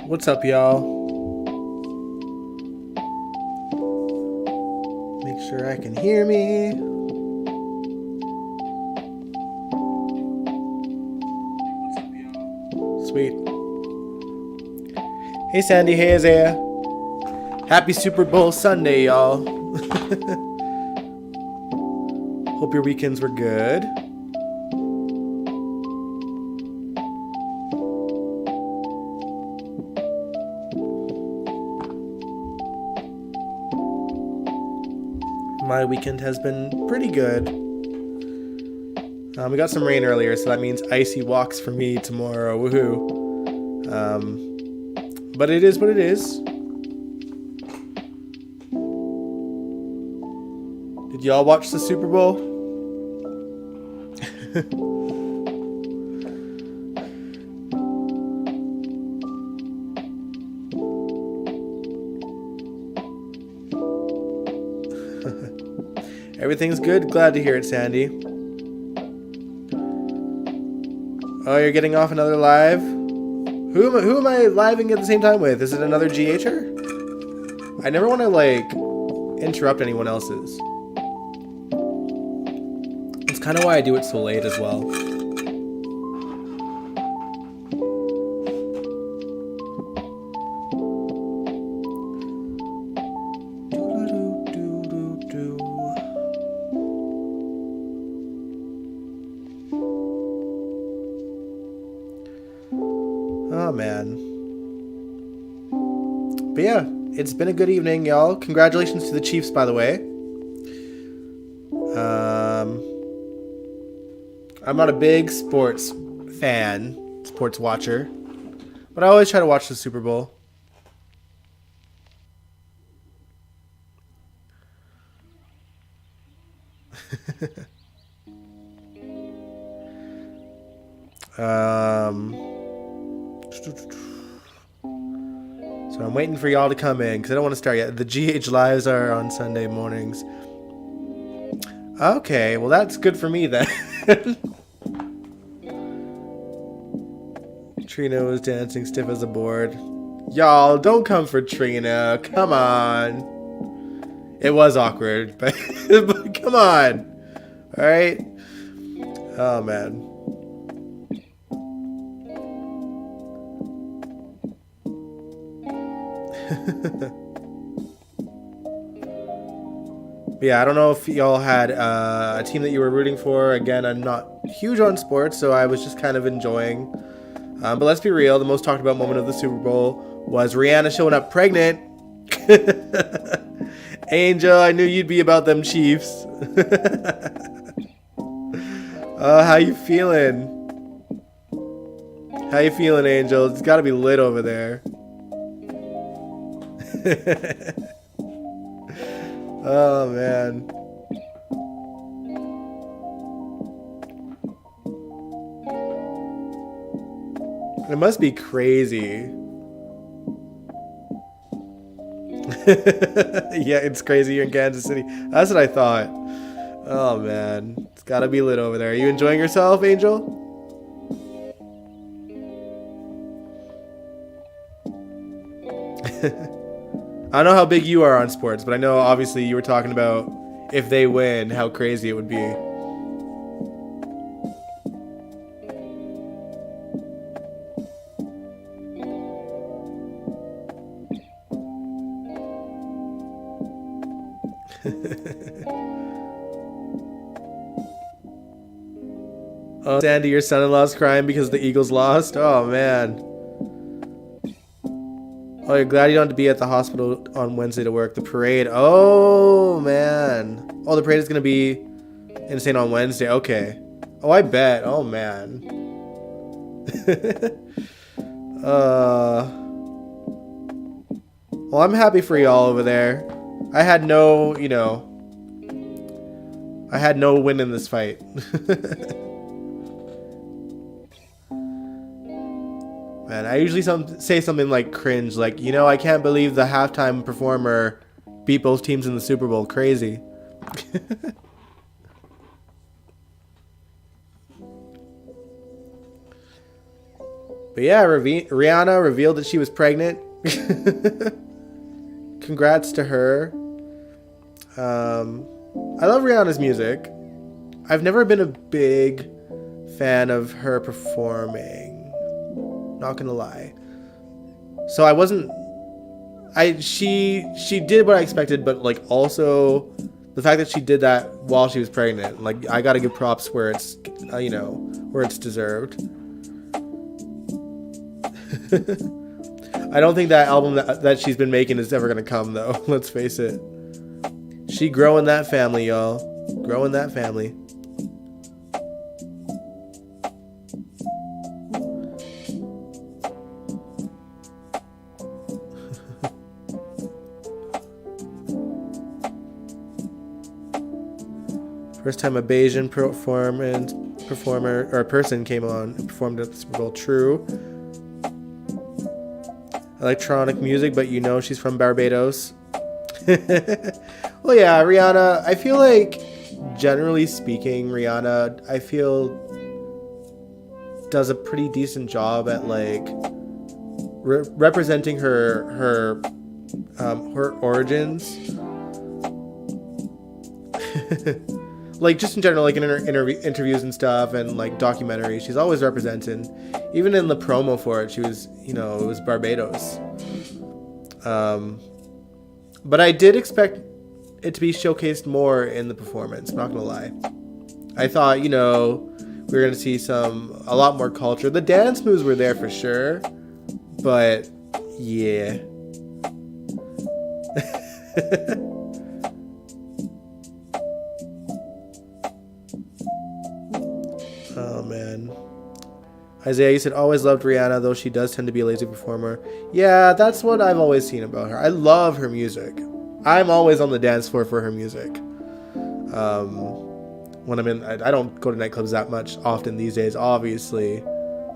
What's up, y'all? Make sure I can hear me. Sweet. Hey, Sandy. Hey, Isaiah. Happy Super Bowl Sunday, y'all. Hope your weekends were good. My weekend has been pretty good. We got some rain earlier, so that means icy walks for me tomorrow. Woohoo! But it is what it is. Did y'all watch the Super Bowl? Everything's good. Glad to hear it, Sandy. Oh, you're getting off another live? Who am I living at the same time with? Is it another GHer? I never want to, like, interrupt anyone else's. It's kind of why I do it so late as well. Oh, man. But yeah, it's been a good evening, y'all. Congratulations to the Chiefs, by the way. I'm not a big sports fan, sports watcher, but I always try to watch the Super Bowl. So I'm waiting for y'all to come in because I don't want to start yet. The GH lives are on Sunday mornings. Okay, well that's good for me then. Trina was dancing stiff as a board. Y'all, don't come for Trina. Come on. It was awkward, but, but come on. Alright? Oh, man. Yeah, I don't know if y'all had a team that you were rooting for. Again, I'm not huge on sports, so I was just kind of enjoying. But let's be real, the most talked about moment of the Super Bowl was Rihanna showing up pregnant. Angel, I knew you'd be about them Chiefs. How you feeling? How you feeling, Angel? It's gotta be lit over there. Oh, man. It must be crazy. Yeah, it's crazy you're in Kansas City. That's what I thought. Oh, man. It's gotta be lit over there. Are you enjoying yourself, Angel? I don't know how big you are on sports, but I know obviously you were talking about if they win, how crazy it would be. Oh, Sandy, your son-in-law's crying because the Eagles lost? Oh, man. Oh, you're glad you don't have to be at the hospital on Wednesday to work. The parade. Oh, man. Oh, the parade is going to be insane on Wednesday. Okay. Oh, I bet. Oh, man. Well, I'm happy for y'all over there. I had no, I had no win in this fight. Man, I usually say something like cringe, like, I can't believe the halftime performer beat both teams in the Super Bowl. Crazy. But yeah, Rihanna revealed that she was pregnant. Congrats to her. I love Rihanna's music. I've never been a big fan of her performing. Not gonna lie. So I wasn't. She did what I expected, but like also the fact that she did that while she was pregnant, like I gotta give props where it's where it's deserved. I don't think that album that she's been making is ever gonna come though. Let's face it. She growing that family, y'all. Growing that family. First time a Bayesian performer or person came on and performed at the Super Bowl. True. Electronic music, but you know she's from Barbados. Well, yeah, Rihanna. I feel like, generally speaking, Rihanna, I feel, does a pretty decent job at like representing her origins. Like just in general, like in her interviews and stuff, and like documentaries, she's always representing. Even in the promo for it, she was, it was Barbados. But I did expect it to be showcased more in the performance. I'm not gonna lie. I thought, we were gonna see a lot more culture. The dance moves were there for sure, but yeah. Oh man. Isaiah, you said always loved Rihanna, though she does tend to be a lazy performer. Yeah, that's what I've always seen about her. I love her music. I'm always on the dance floor for her music. When I'm I don't go to nightclubs that much often these days, obviously.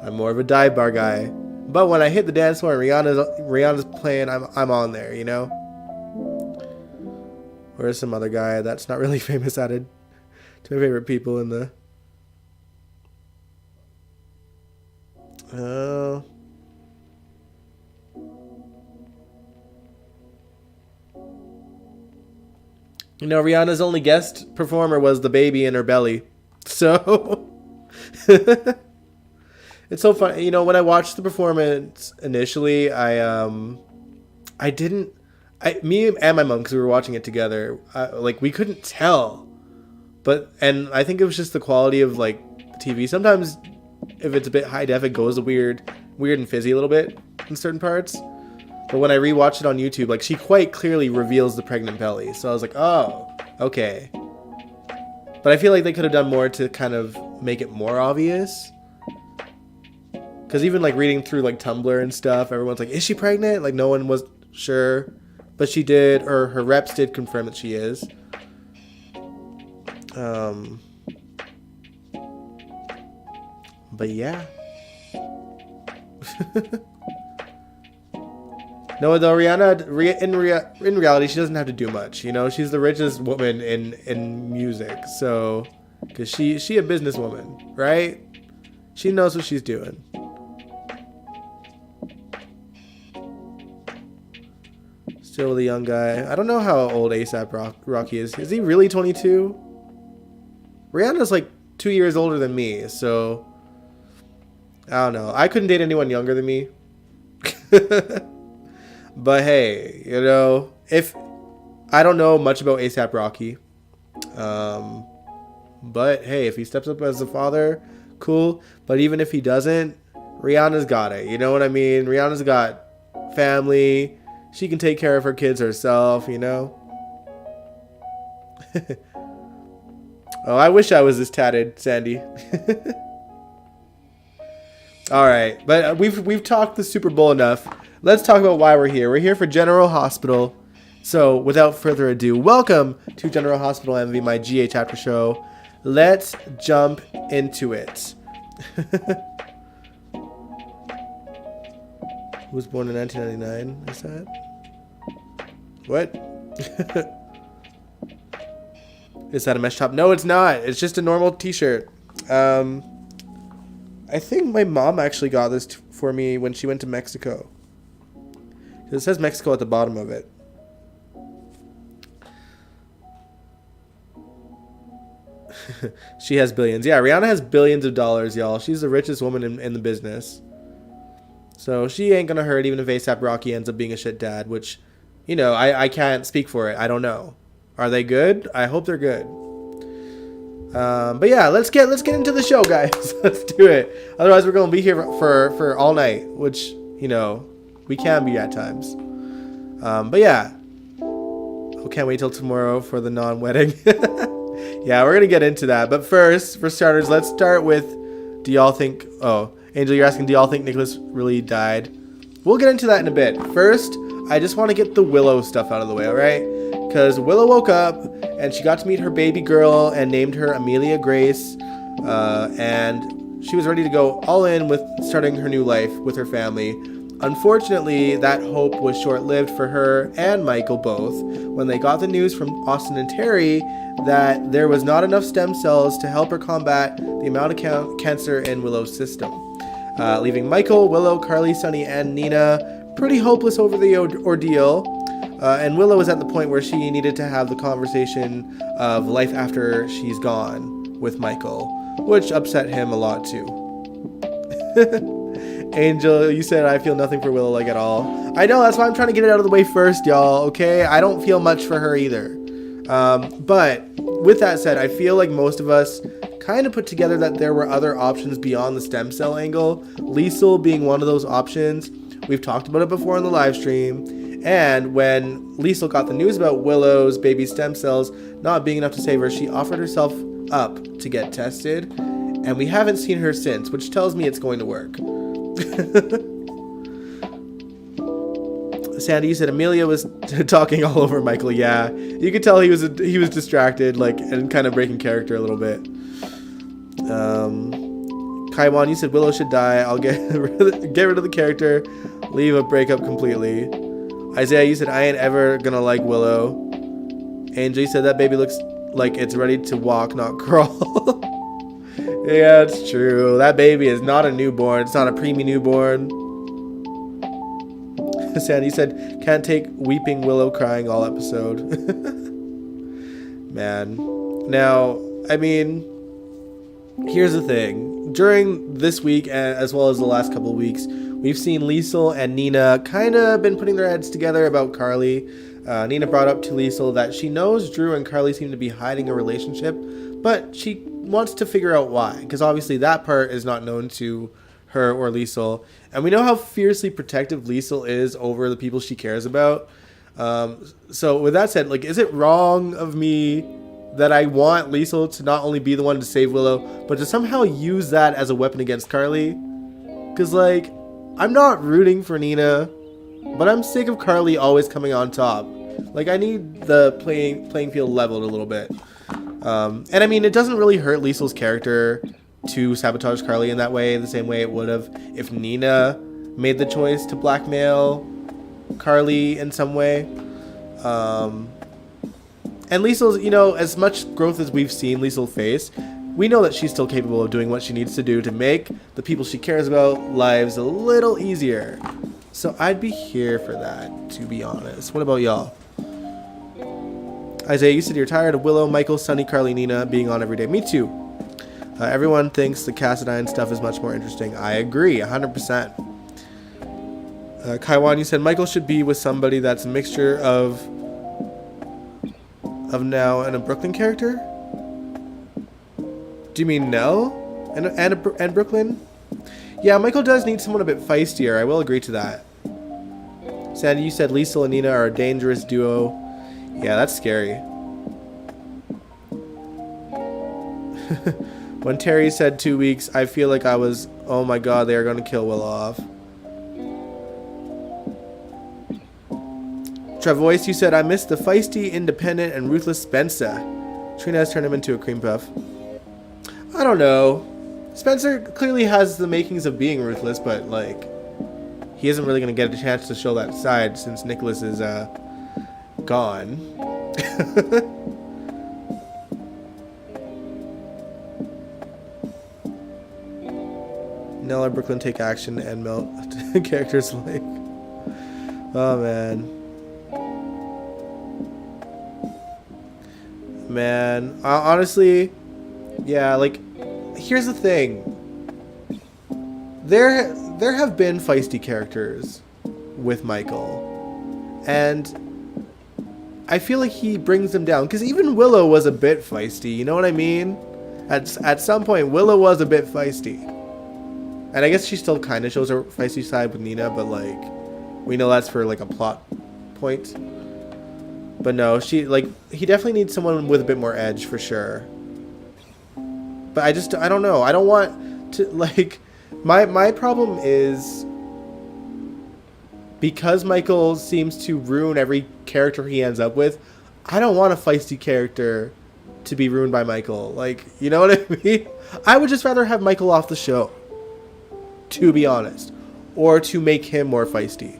I'm more of a dive bar guy. But when I hit the dance floor and Rihanna's playing, I'm on there, Where's some other guy that's not really famous added to my favorite people in the... Rihanna's only guest performer was the baby in her belly. So it's so fun. When I watched the performance initially, me and my mom, because we were watching it together, we couldn't tell. And I think it was just the quality of like the TV. Sometimes if it's a bit high def, it goes weird and fizzy a little bit in certain parts. But when I rewatched it on YouTube, like she quite clearly reveals the pregnant belly. So I was like, oh, okay. But I feel like they could have done more to kind of make it more obvious. Because even like reading through like Tumblr and stuff, everyone's like, is she pregnant? Like no one was sure. But she did, or her reps did confirm that she is. But yeah. No, though Rihanna, in reality, she doesn't have to do much. She's the richest woman in music. So, because she a businesswoman, right? She knows what she's doing. Still the young guy. I don't know how old A$AP Rocky is. Is he really 22? Rihanna's like 2 years older than me, so I don't know. I couldn't date anyone younger than me. But hey, if I don't know much about A$AP Rocky, but hey, if he steps up as a father, cool. But even if he doesn't, Rihanna's got it. You know what I mean? Rihanna's got family. She can take care of her kids herself, Oh, I wish I was this tatted, Sandy. All right, but we've talked the Super Bowl enough. Let's talk about why we're here. We're here for General Hospital. So, without further ado, welcome to General Hospital Envy, my GA chapter show. Let's jump into it. Who was born in 1999? Is that? What? Is that a mesh top? No, it's not. It's just a normal t-shirt. I I think my mom actually got this for me when she went to Mexico. It says Mexico at the bottom of it. She has billions. Yeah, Rihanna has billions of dollars, y'all. She's the richest woman in the business. So she ain't gonna hurt even if A$AP Rocky ends up being a shit dad, which, you know, I can't speak for it. I don't know. Are they good? I hope they're good. But yeah, let's get into the show, guys. Let's do it. Otherwise, we're gonna be here for all night, which, you know, we can be at times. But yeah, I can't wait till tomorrow for the non-wedding. Yeah, we're gonna get into that. But first, for starters, let's start with, do y'all think? Oh, Angel, you're asking, do y'all think Nicholas really died? We'll get into that in a bit. First, I just want to get the Willow stuff out of the way, all right? Because Willow woke up and she got to meet her baby girl and named her Amelia Grace, and she was ready to go all in with starting her new life with her family. Unfortunately, that hope was short-lived for her and Michael both when they got the news from Austin and Terry that there was not enough stem cells to help her combat the amount of cancer in Willow's system, leaving Michael, Willow, Carly, Sunny, and Nina pretty hopeless over the ordeal. And Willow was at the point where she needed to have the conversation of life after she's gone with Michael, which upset him a lot too. Angel, you said I feel nothing for Willow like at all. I know, that's why I'm trying to get it out of the way first, y'all, okay? I don't feel much for her either. But with that said, I feel like most of us kind of put together that there were other options beyond the stem cell angle, Liesl being one of those options. We've talked about it before in the live stream. And when Liesl got the news about Willow's baby stem cells not being enough to save her, she offered herself up to get tested. And we haven't seen her since, which tells me it's going to work. Sandy, you said Amelia was talking all over Michael. Yeah, you could tell he was distracted, like, and kind of breaking character a little bit. Kaiwan, you said Willow should die. I'll get rid of the character, leave a breakup completely. Isaiah, you said I ain't ever gonna like Willow. Angel, you said that baby looks like it's ready to walk, not crawl. Yeah, it's true. That baby is not a newborn. It's not a preemie newborn. Sandy said, can't take weeping Willow crying all episode. Man. Now, I mean, here's the thing. During this week, as well as the last couple of weeks, we've seen Liesl and Nina kind of been putting their heads together about Carly. Nina brought up to Liesl that she knows Drew and Carly seem to be hiding a relationship, but she wants to figure out why, because obviously that part is not known to her or Liesl, and we know how fiercely protective Liesl is over the people she cares about. So with that said, like, is it wrong of me that I want Liesl to not only be the one to save Willow, but to somehow use that as a weapon against Carly? Because, like, I'm not rooting for Nina, but I'm sick of Carly always coming on top. Like, I need the playing field leveled a little bit. And I mean, it doesn't really hurt Liesl's character to sabotage Carly in that way, the same way it would have if Nina made the choice to blackmail Carly in some way. And Liesl's, you know, as much growth as we've seen Liesl face, we know that she's still capable of doing what she needs to do to make the people she cares about lives a little easier. So I'd be here for that, to be honest. What about y'all? Isaiah, you said you're tired of Willow, Michael, Sunny, Carly, Nina being on every day. Me too. Everyone thinks the Cassadine stuff is much more interesting. I agree, 100%. Kaiwan, you said Michael should be with somebody that's a mixture of Now and a Brooklyn character? Do you mean Nell and Brooklyn? Yeah, Michael does need someone a bit feistier. I will agree to that. Sandy, you said Liesl and Nina are a dangerous duo. Yeah, that's scary. When Terry said 2 weeks, I feel like I was, oh my god, they are going to kill Willow off. Travois, you said, I miss the feisty, independent, and ruthless Spencer. Trina has turned him into a cream puff. I don't know. Spencer clearly has the makings of being ruthless, but, like, he isn't really going to get a chance to show that side since Nicholas is, gone. Nell or Brooklyn take action and melt characters like. Oh man. Man, honestly, yeah, like, here's the thing. There have been feisty characters with Michael, and I feel like he brings them down, because even Willow was a bit feisty, you know what I mean? At some point, Willow was a bit feisty. And I guess she still kind of shows her feisty side with Nina, but, like, we know that's for, like, a plot point. But no, he definitely needs someone with a bit more edge, for sure. But I don't know. I don't want to, like, my problem is, because Michael seems to ruin every character he ends up with, I don't want a feisty character to be ruined by Michael. Like, you know what I mean? I would just rather have Michael off the show, to be honest. Or to make him more feisty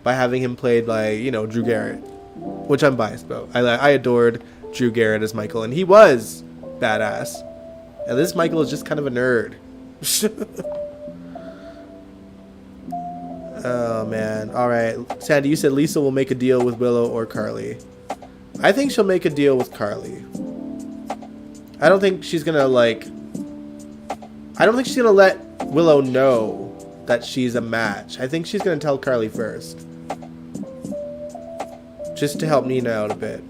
by having him played by, you know, Drew Garrett. Which I'm biased about. I adored Drew Garrett as Michael, and he was badass. And this Michael is just kind of a nerd. Oh, man. Alright. Sandy, you said Lisa will make a deal with Willow or Carly. I think she'll make a deal with Carly. I don't think she's gonna, like... I don't think she's gonna let Willow know that she's a match. I think she's gonna tell Carly first. Just to help Nina out a bit.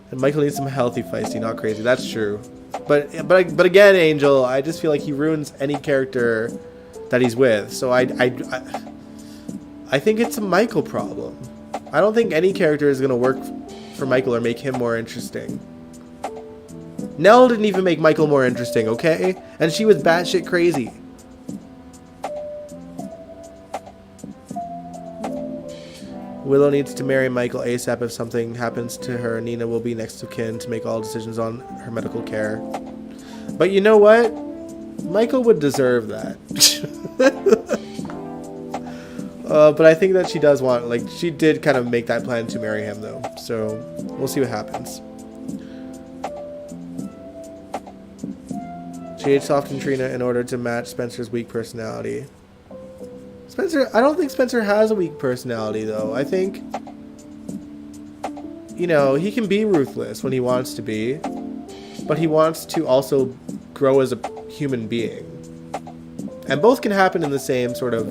And Michael needs some healthy feisty, not crazy. That's true. But again, Angel, I just feel like he ruins any character that he's with. So I think it's a Michael problem. I don't think any character is gonna work for Michael or make him more interesting. Nell didn't even make Michael more interesting, okay? And she was batshit crazy. Willow needs to marry Michael ASAP. If something happens to her, Nina will be next of kin to make all decisions on her medical care. But you know what? Michael would deserve that. But I think that she does want, like, she did kind of make that plan to marry him, though. So we'll see what happens. She aged soft and Trina in order to match Spencer's weak personality. I don't think Spencer has a weak personality, though. I think, you know, he can be ruthless when he wants to be, but he wants to also grow as a human being. And both can happen in the same sort of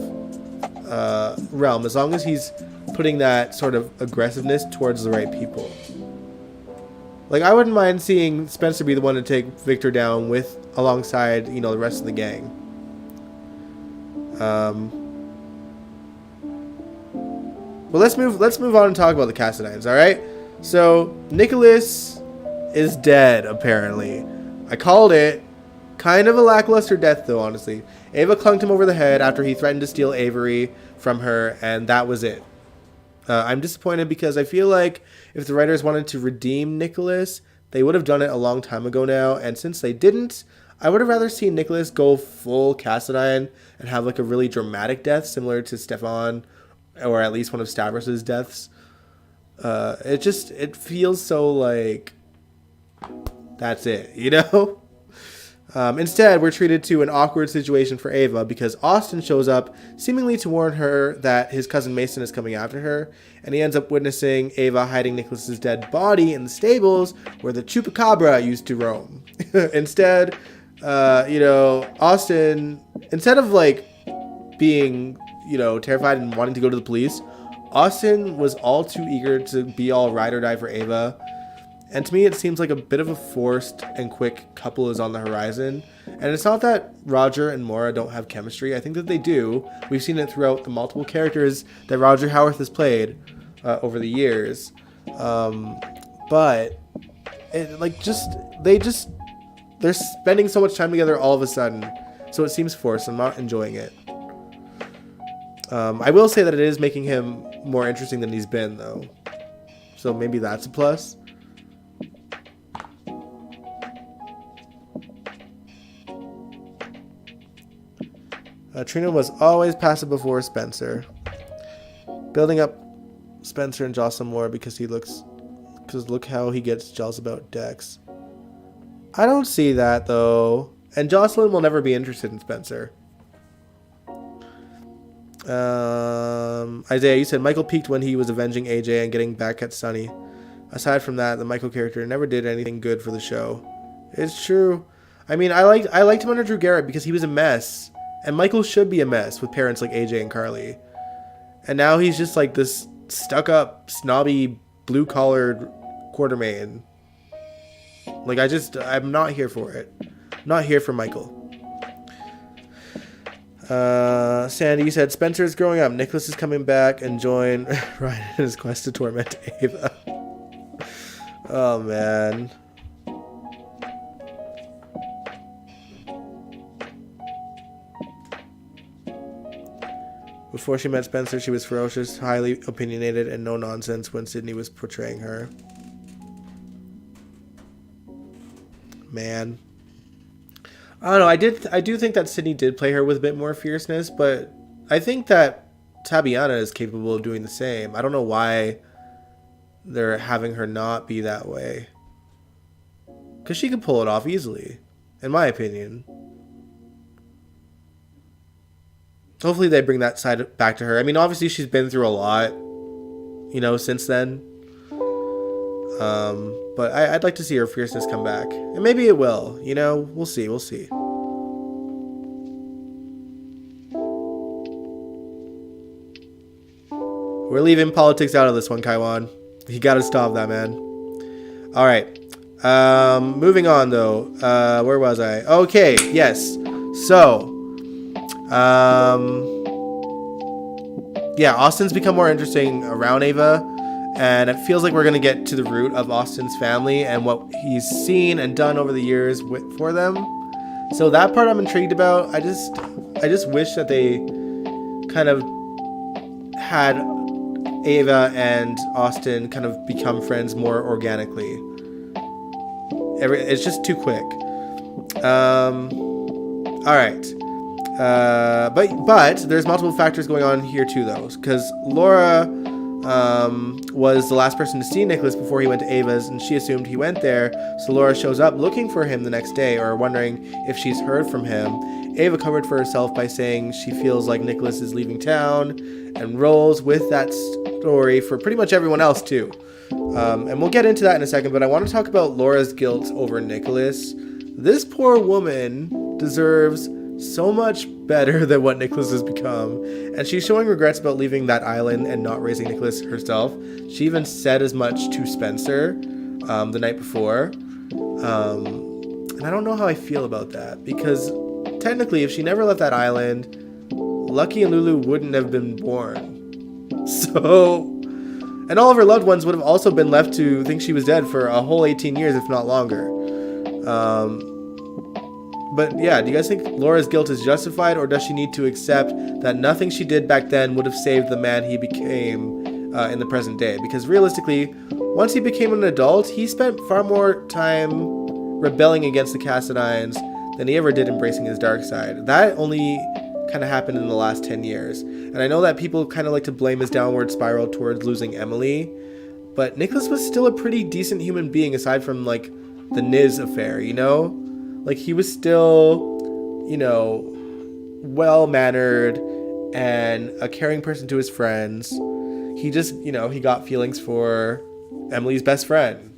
realm, as long as he's putting that sort of aggressiveness towards the right people. Like, I wouldn't mind seeing Spencer be the one to take Victor down alongside, you know, the rest of the gang. Well, let's move on and talk about the Cassadines, alright? So, Nicholas is dead, apparently. I called it. Kind of a lackluster death, though, honestly. Ava clunked him over the head after he threatened to steal Avery from her, and that was it. I'm disappointed because I feel like if the writers wanted to redeem Nicholas, they would have done it a long time ago now, and since they didn't, I would have rather seen Nicholas go full Cassadine and have, like, a really dramatic death, similar to Stefan, or at least one of Stavros' deaths. It feels so like that's it, you know? Instead, we're treated to an awkward situation for Ava because Austin shows up seemingly to warn her that his cousin Mason is coming after her, and he ends up witnessing Ava hiding Nicholas's dead body in the stables where the Chupacabra used to roam. Instead, you know, Austin, instead of, like, being, you know, terrified and wanting to go to the police, Austin was all too eager to be all ride or die for Ava. And to me, it seems like a bit of a forced and quick couple is on the horizon. And it's not that Roger and Maura don't have chemistry. I think that they do. We've seen it throughout the multiple characters that Roger Howarth has played over the years. But it, like, they're spending so much time together all of a sudden. So it seems forced. I'm not enjoying it. I will say that it is making him more interesting than he's been, though. So maybe that's a plus. Trina was always passive before Spencer. Building up Spencer and Jocelyn more because look how he gets jealous about Dex. I don't see that, though. And Jocelyn will never be interested in Spencer. Isaiah, you said Michael peaked when he was avenging AJ and getting back at Sunny. Aside from that, the Michael character never did anything good for the show. It's true. I mean, I liked him under Drew Garrett because he was a mess. And Michael should be a mess with parents like AJ and Carly. And now he's just like this stuck-up, snobby, blue-collared Quartermain. Like, I'm not here for it. Not here for Michael. Sandy, you said Spencer's growing up. Nicholas is coming back and join Ryan in his quest to torment Ava. Oh, man. Before she met Spencer, she was ferocious, highly opinionated, and no nonsense when Sydney was portraying her. Man. I don't know, I do think that Sydney did play her with a bit more fierceness, but I think that Tabiana is capable of doing the same. I don't know why they're having her not be that way. Because she could pull it off easily, in my opinion. Hopefully they bring that side back to her. I mean, obviously she's been through a lot, you know, since then. But I'd like to see her fierceness come back. And maybe it will, you know, we'll see. We're leaving politics out of this one, Kaiwan. You gotta stop that, man. Alright. Moving on, though. Where was I? Okay, yes. So, yeah, Austin's become more interesting around Ava. And it feels like we're going to get to the root of Austin's family and what he's seen and done over the years for them. So that part I'm intrigued about. I just wish that they kind of had Ava and Austin kind of become friends more organically. It's just too quick. All right. But there's multiple factors going on here too, though, because Laura was the last person to see Nicholas before he went to Ava's, and she assumed he went there. So Laura shows up looking for him the next day, or wondering if she's heard from him. Ava covered for herself by saying she feels like Nicholas is leaving town, and rolls with that story for pretty much everyone else too. And we'll get into that in a second, but I want to talk about Laura's guilt over Nicholas. This poor woman deserves so much better than what Nicholas has become, and she's showing regrets about leaving that island and not raising Nicholas herself. She even said as much to Spencer the night before, and I don't know how I feel about that, because technically if she never left that island, Lucky and Lulu wouldn't have been born. So, and all of her loved ones would have also been left to think she was dead for a whole 18 years, if not longer. But yeah, do you guys think Laura's guilt is justified, or does she need to accept that nothing she did back then would have saved the man he became in the present day? Because realistically, once he became an adult, he spent far more time rebelling against the Cassadines than he ever did embracing his dark side. That only kind of happened in the last 10 years. And I know that people kind of like to blame his downward spiral towards losing Emily, but Nicholas was still a pretty decent human being aside from like the Niz affair, you know? Like, he was still, you know, well-mannered and a caring person to his friends. He just, you know, he got feelings for Emily's best friend.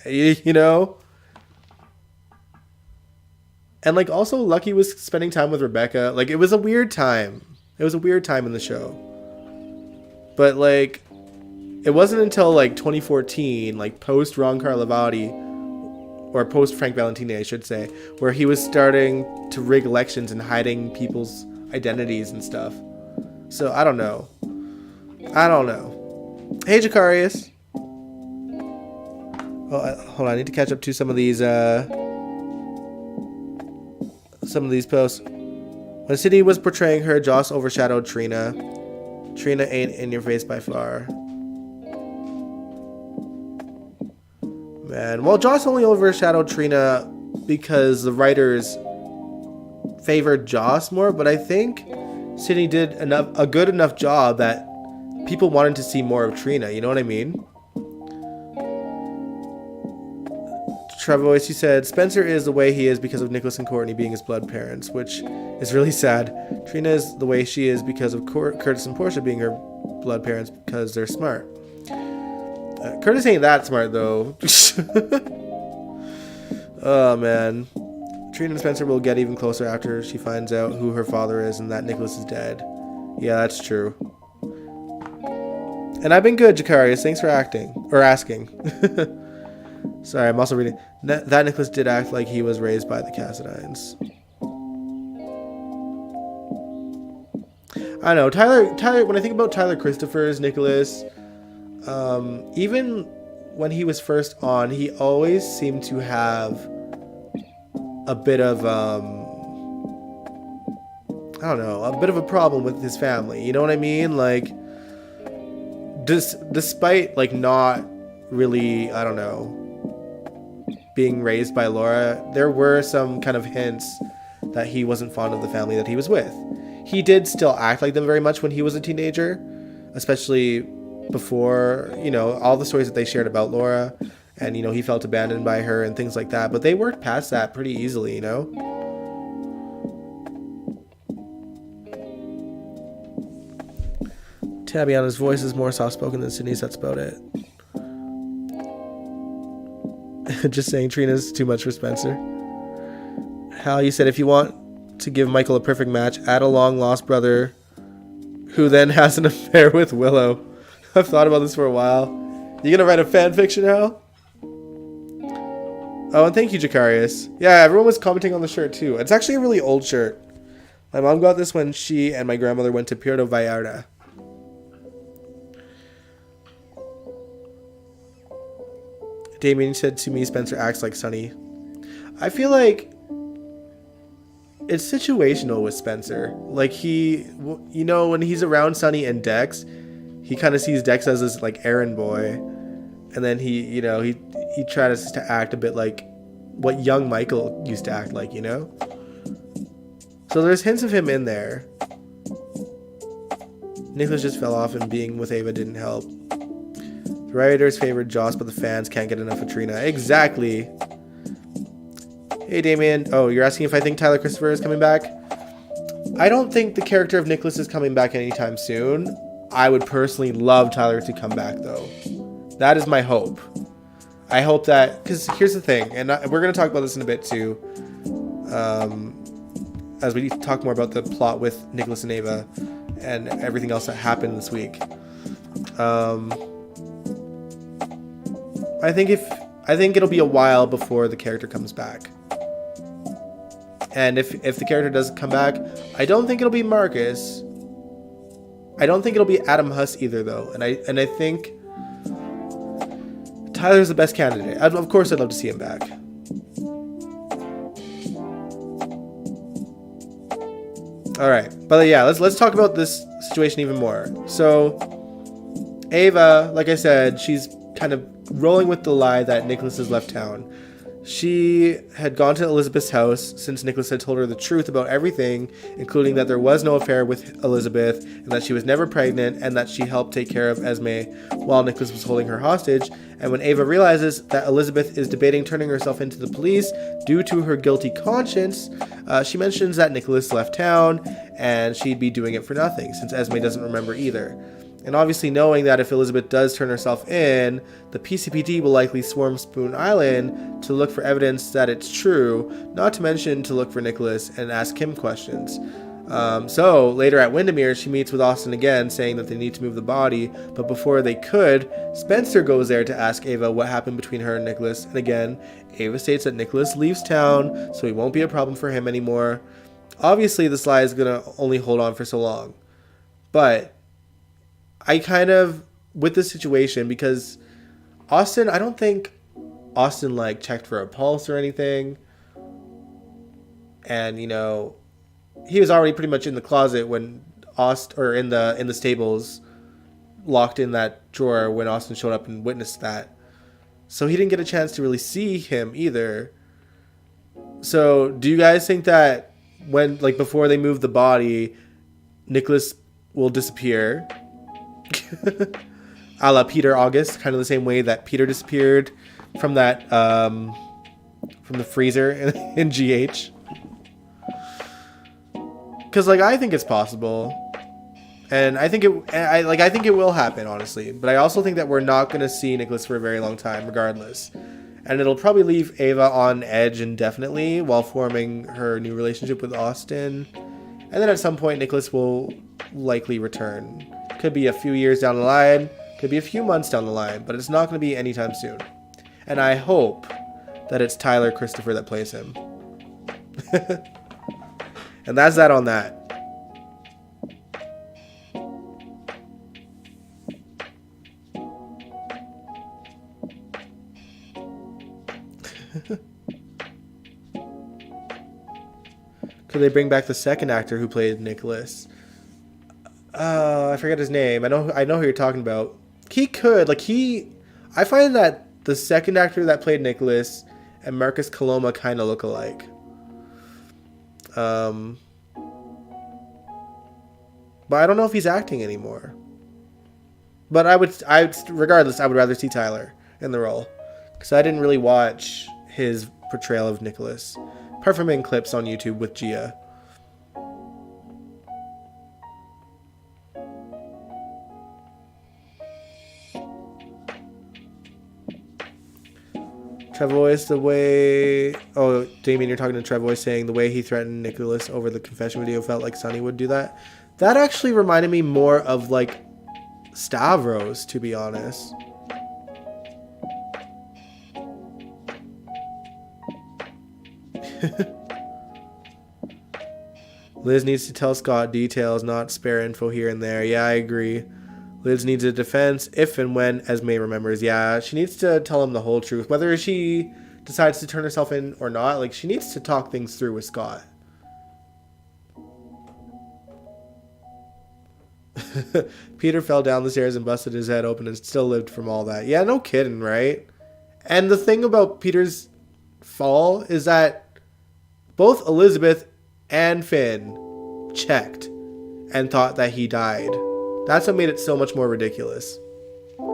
You know? And, like, also Lucky was spending time with Rebecca. Like, it was a weird time. It was a weird time in the show. But, like, it wasn't until, like, 2014, like, post-Ron Carlivati, or post-Frank Valentini, I should say, where he was starting to rig elections and hiding people's identities and stuff. So, I don't know. Hey, Jacarius. Oh, hold on, I need to catch up to some of these posts. When Sydney was portraying her, Joss overshadowed Trina. Trina ain't in your face by far. Man, well, Joss only overshadowed Trina because the writers favored Joss more, but I think Sydney did a good enough job that people wanted to see more of Trina, you know what I mean? Travois, he said, Spencer is the way he is because of Nicholas and Courtney being his blood parents, which is really sad. Trina is the way she is because of Curtis and Portia being her blood parents because they're smart. Curtis ain't that smart, though. Oh, man. Trina and Spencer will get even closer after she finds out who her father is and that Nicholas is dead. Yeah, that's true. And I've been good, Jakarius. Thanks for asking. Sorry, I'm also reading. That Nicholas did act like he was raised by the Cassadines. I don't know. Tyler. When I think about Tyler Christopher's Nicholas, even when he was first on, he always seemed to have a bit of I don't know, a bit of a problem with his family. You know what I mean? Like, despite like not really, I don't know, being raised by Laura, there were some kind of hints that he wasn't fond of the family that he was with. He did still act like them very much when he was a teenager, especially before, you know, all the stories that they shared about Laura, and, you know, he felt abandoned by her and things like that, but they worked past that pretty easily, you know? Tabiana's voice is more soft-spoken than Sydney's, that's about it. Just saying Trina's too much for Spencer. Hal, you said if you want to give Michael a perfect match, add a long-lost brother who then has an affair with Willow. I've thought about this for a while. You gonna write a fan fiction, Hal? Oh, and thank you, Jakarius. Yeah, everyone was commenting on the shirt, too. It's actually a really old shirt. My mom got this when she and my grandmother went to Puerto Vallarta. Damien said to me, Spencer acts like Sonny. I feel like it's situational with Spencer. Like, he, you know, when he's around Sonny and Dex, he kind of sees Dex as this, like, errand boy. And then he, you know, he tries to act a bit like what young Michael used to act like, you know? So there's hints of him in there. Nicholas just fell off and being with Ava didn't help. The writers favored Joss, but the fans can't get enough of Trina. Exactly. Hey, Damien. Oh, you're asking if I think Tyler Christopher is coming back? I don't think the character of Nicholas is coming back anytime soon. I would personally love Tyler to come back, though. That is my hope. I hope that... Because here's the thing, and we're going to talk about this in a bit, too. As we talk more about the plot with Nicholas and Ava and everything else that happened this week. I think it'll be a while before the character comes back. And if the character does come back, I don't think it'll be Marcus. I don't think it'll be Adam Huss either, though. And I think Tyler's the best candidate. Of course, I'd love to see him back. All right, but yeah, let's talk about this situation even more. So, Ava, like I said, she's kind of rolling with the lie that Nicholas has left town. She had gone to Elizabeth's house since Nicholas had told her the truth about everything, including that there was no affair with Elizabeth, and that she was never pregnant, and that she helped take care of Esme while Nicholas was holding her hostage. And when Ava realizes that Elizabeth is debating turning herself into the police due to her guilty conscience, she mentions that Nicholas left town, and she'd be doing it for nothing, since Esme doesn't remember either. And obviously knowing that if Elizabeth does turn herself in, the PCPD will likely swarm Spoon Island to look for evidence that it's true, not to mention to look for Nicholas and ask him questions. So later at Windermere, she meets with Austin again, saying that they need to move the body, but before they could, Spencer goes there to ask Ava what happened between her and Nicholas, and again, Ava states that Nicholas leaves town, so he won't be a problem for him anymore. Obviously, this lie is going to only hold on for so long, but I kind of, with this situation, because Austin, I don't think Austin, like, checked for a pulse or anything. And, you know, he was already pretty much in the closet when or in the stables, locked in that drawer when Austin showed up and witnessed that. So he didn't get a chance to really see him either. So do you guys think that when, like, before they move the body, Nicholas will disappear? A la Peter August, kind of the same way that Peter disappeared from that from the freezer in GH. Because, like, I think it's possible. And I think I think it will happen, honestly. But I also think that we're not going to see Nicholas for a very long time, regardless. And it'll probably leave Ava on edge indefinitely while forming her new relationship with Austin. And then at some point, Nicholas will likely return. Could be a few years down the line. Could be a few months down the line. But it's not going to be anytime soon. And I hope that it's Tyler Christopher that plays him. And that's that on that. Could they bring back the second actor who played Nicholas? I forget his name. I know who you're talking about. He could. I find that the second actor that played Nicholas and Marcus Coloma kind of look alike. But I don't know if he's acting anymore. But regardless, I would rather see Tyler in the role. Because I didn't really watch his portrayal of Nicholas. Apart from in clips on YouTube with Gia. Trevois, the way... Oh, Damien, you're talking to Trevois saying the way he threatened Nicholas over the confession video felt like Sonny would do that. That actually reminded me more of, like, Stavros, to be honest. Liz needs to tell Scott details, not spare info here and there. Yeah, I agree. Liz needs a defense if and when Esme remembers. Yeah, she needs to tell him the whole truth. Whether she decides to turn herself in or not, like, she needs to talk things through with Scott. Peter fell down the stairs and busted his head open and still lived from all that. Yeah, no kidding, right? And the thing about Peter's fall is that both Elizabeth and Finn checked and thought that he died. That's what made it so much more ridiculous.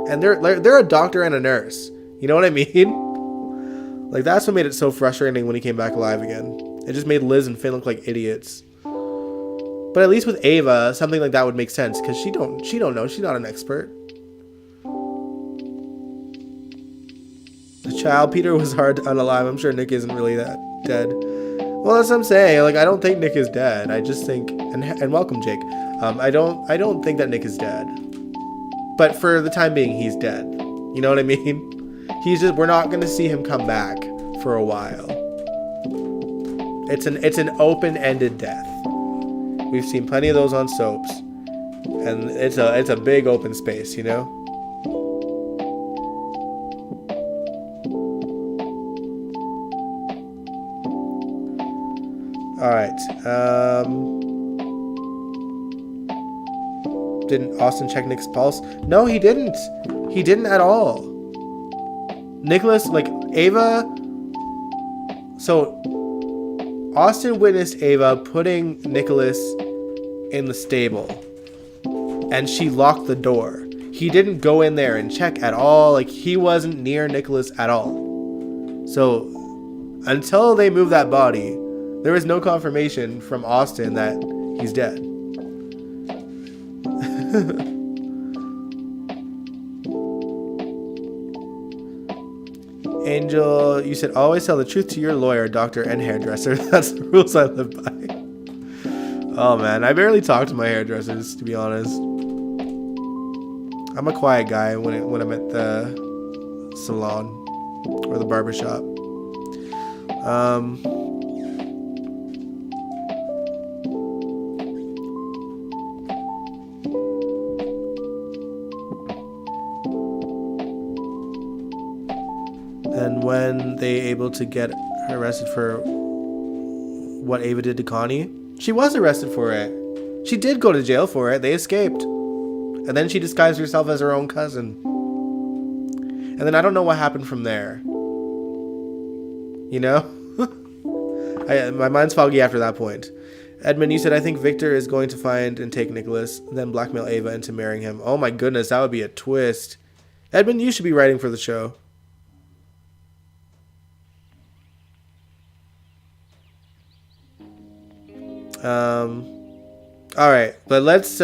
And they're a doctor and a nurse. You know what I mean? Like, that's what made it so frustrating when he came back alive again. It just made Liz and Finn look like idiots. But at least with Ava, something like that would make sense because she don't know. She's not an expert. The child Peter was hard to unalive. I'm sure Nick isn't really that dead. Well, that's what I'm saying. Like, I don't think Nick is dead. I just think, and welcome, Jake. I don't think that Nick is dead. But for the time being, he's dead. You know what I mean? We're not going to see him come back for a while. It's an open-ended death. We've seen plenty of those on soaps, and it's a big open space, you know. All right. Didn't Austin check Nick's pulse? No, he didn't. He didn't at all. Nicholas, like, Ava... So, Austin witnessed Ava putting Nicholas in the stable. And she locked the door. He didn't go in there and check at all. Like, he wasn't near Nicholas at all. So, until they moved that body, there was no confirmation from Austin that he's dead. Angel, you said always tell the truth to your lawyer, doctor, and hairdresser. That's the rules I live by. Oh man, I barely talk to my hairdressers, to be honest. I'm a quiet guy when I'm at the salon or the barbershop. And when they able to get her arrested for what Ava did to Connie, she was arrested for it. She did go to jail for it. They escaped. And then she disguised herself as her own cousin. And then I don't know what happened from there. You know? My mind's foggy after that point. Edmund, you said, I think Victor is going to find and take Nicholas, then blackmail Ava into marrying him. Oh my goodness, that would be a twist. Edmund, you should be writing for the show. All right, but let's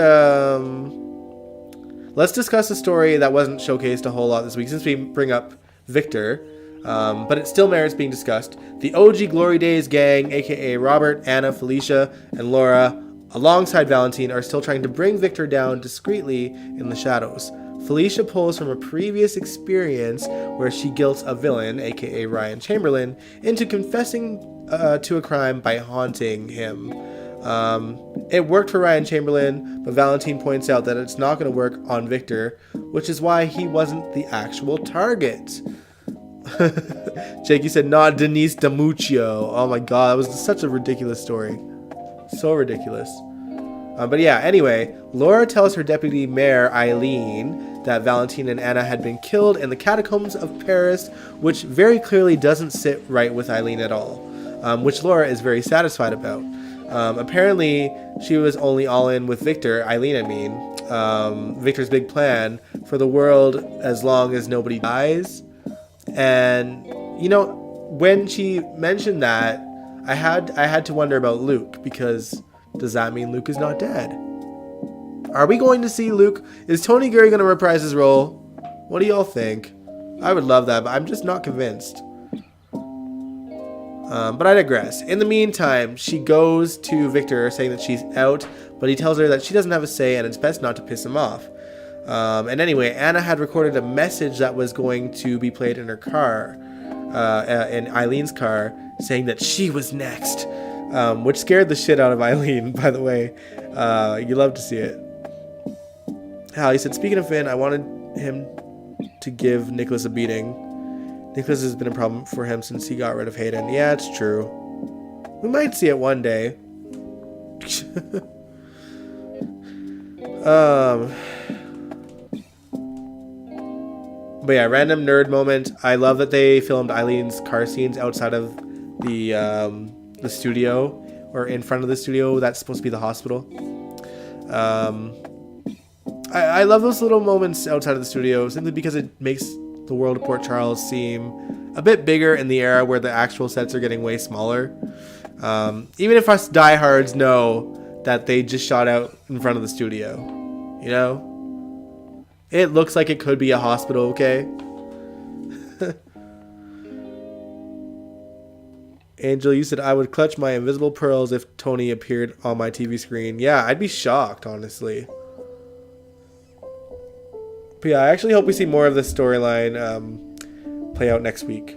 discuss a story that wasn't showcased a whole lot this week since we bring up Victor. But it still merits being discussed. The OG Glory Days gang, aka Robert, Anna, Felicia, and Laura, alongside Valentine, are still trying to bring Victor down discreetly in the shadows. Felicia pulls from a previous experience where she guilts a villain, aka Ryan Chamberlain, into confessing to a crime by haunting him. It worked for Ryan Chamberlain, but Valentine points out that it's not going to work on Victor, which is why he wasn't the actual target. Jakey said, not Denise Damuccio. Oh my god, that was such a ridiculous story. So ridiculous. But yeah, anyway, Laura tells her deputy mayor, Eileen, that Valentine and Anna had been killed in the catacombs of Paris, which very clearly doesn't sit right with Eileen at all, which Laura is very satisfied about. Apparently, she was only all in with Victor, Eileen I mean, Victor's big plan for the world as long as nobody dies. And, you know, when she mentioned that, I had to wonder about Luke, because does that mean Luke is not dead? Are we going to see Luke? Is Tony Gurry going to reprise his role? What do y'all think? I would love that, but I'm just not convinced. But I digress. In the meantime, she goes to Victor saying that she's out, but he tells her that she doesn't have a say and it's best not to piss him off. And anyway, Anna had recorded a message that was going to be played in her car, in Eileen's car, saying that she was next, which scared the shit out of Eileen, by the way. You love to see it. Hal, he said, speaking of Finn, I wanted him to give Nicholas a beating. Nicholas has been a problem for him since he got rid of Hayden. Yeah, it's true. We might see it one day. But yeah, random nerd moment. I love that they filmed Eileen's car scenes outside of the studio, or in front of the studio. That's supposed to be the hospital. I love those little moments outside of the studio simply because it makes the world of Port Charles seem a bit bigger in the era where the actual sets are getting way smaller. Even if us diehards know that they just shot out in front of the studio, you know? It looks like it could be a hospital, okay? Angel, you said I would clutch my invisible pearls if Tony appeared on my TV screen. Yeah, I'd be shocked, honestly. But yeah, I actually hope we see more of this storyline play out next week.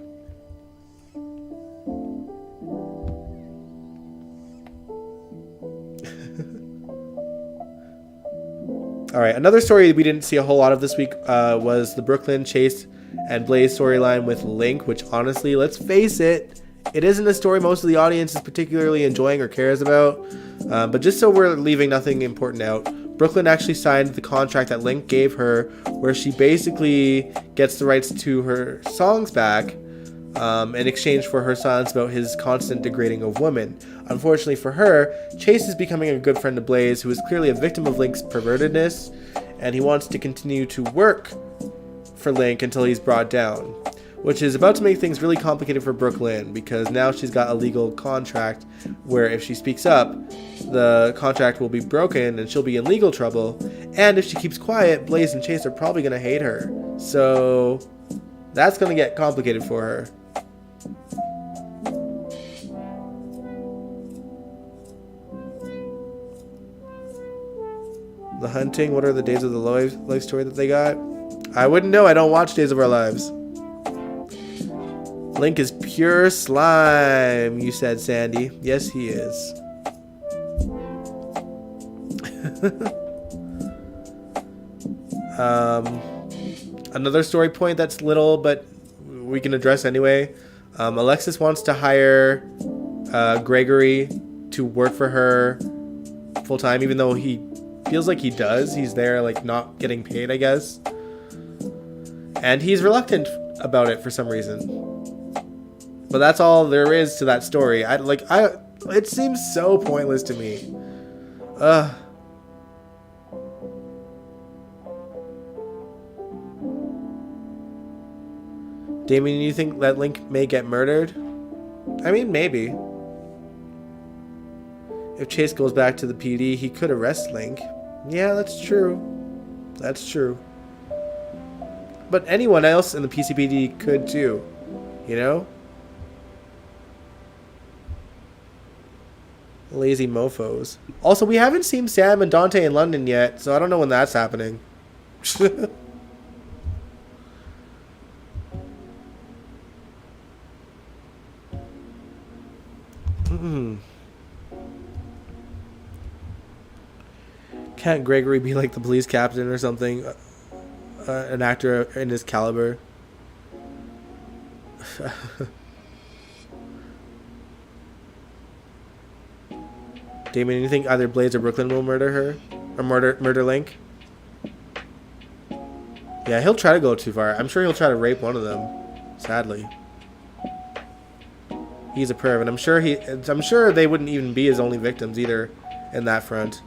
Alright, another story we didn't see a whole lot of this week was the Brooklyn, Chase, and Blaze storyline with Link, which honestly, let's face it, it isn't a story most of the audience is particularly enjoying or cares about. But just so we're leaving nothing important out, Brooklyn actually signed the contract that Link gave her, where she basically gets the rights to her songs back in exchange for her silence about his constant degrading of women. Unfortunately for her, Chase is becoming a good friend to Blaze, who is clearly a victim of Link's pervertedness, and he wants to continue to work for Link until he's brought down, which is about to make things really complicated for Brooklyn, because now she's got a legal contract where if she speaks up, the contract will be broken and she'll be in legal trouble, and if she keeps quiet, Blaze and Chase are probably going to hate her. So that's going to get complicated for her. The Hunting, what are the Days of the Life story that they got? I wouldn't know, I don't watch Days of Our Lives. Link is pure slime, you said, Sandy. Yes, he is. Another story point that's little, but we can address anyway. Alexis wants to hire Gregory to work for her full time, even though he feels like he does. He's there, like, not getting paid, I guess. And he's reluctant about it for some reason. But that's all there is to that story. It seems so pointless to me. Damien, you think that Link may get murdered? I mean, maybe. If Chase goes back to the PD, he could arrest Link. Yeah, that's true. That's true. But anyone else in the PCPD could too, you know? Lazy mofos. Also, we haven't seen Sam and Dante in London yet, so I don't know when that's happening. Can't Gregory be like the police captain or something? An actor in his caliber. Damien, you think either Blaze or Brooklyn will murder her? Or murder Link? Yeah, he'll try to go too far. I'm sure he'll try to rape one of them. Sadly. He's a perv, and I'm sure they wouldn't even be his only victims either in that front.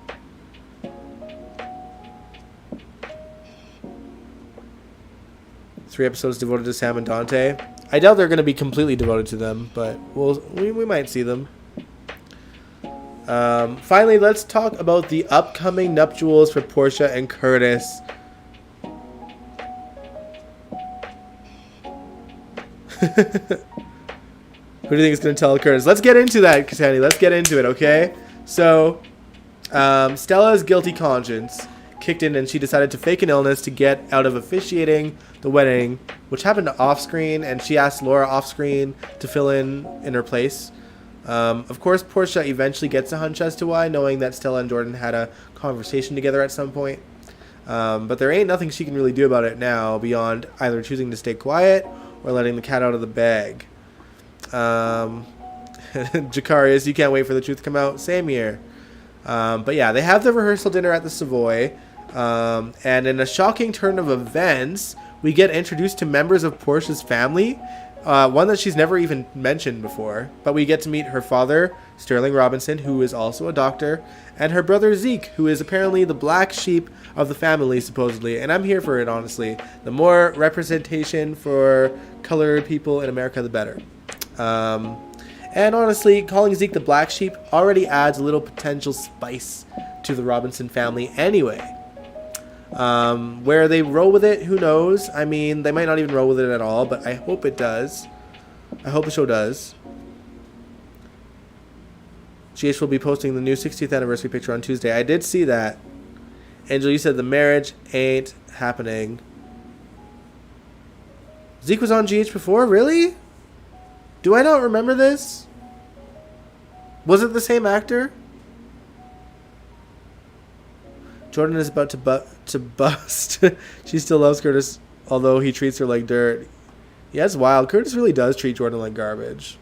Three episodes devoted to Sam and Dante. I doubt they're going to be completely devoted to them, but we might see them. Finally, let's talk about the upcoming nuptials for Portia and Curtis. Who do you think is going to tell Curtis? Let's get into that, Katani. Let's get into it, okay? So, Stella's guilty conscience kicked in and she decided to fake an illness to get out of officiating the wedding, which happened off-screen, and she asked Laura off-screen to fill in her place. Of course, Portia eventually gets a hunch as to why, knowing that Stella and Jordan had a conversation together at some point. But there ain't nothing she can really do about it now beyond either choosing to stay quiet or letting the cat out of the bag. Jacarius, you can't wait for the truth to come out. Same here. But yeah, they have the rehearsal dinner at the Savoy. And in a shocking turn of events, we get introduced to members of Portia's family. One that she's never even mentioned before. But we get to meet her father, Sterling Robinson, who is also a doctor, and her brother Zeke, who is apparently the black sheep of the family, supposedly. And I'm here for it, honestly. The more representation for colored people in America, the better. And honestly, calling Zeke the black sheep already adds a little potential spice to the Robinson family anyway. Where they roll with it, who knows? I mean, they might not even roll with it at all, but I hope it does. I hope the show does. GH will be posting the new 60th anniversary picture on Tuesday. I did see that. Angel, you said the marriage ain't happening. Zeke was on GH before? Really? Do I not remember this? Was it the same actor? Jordan is about to bust. She still loves Curtis, although he treats her like dirt. Yeah, it's wild. Curtis really does treat Jordan like garbage.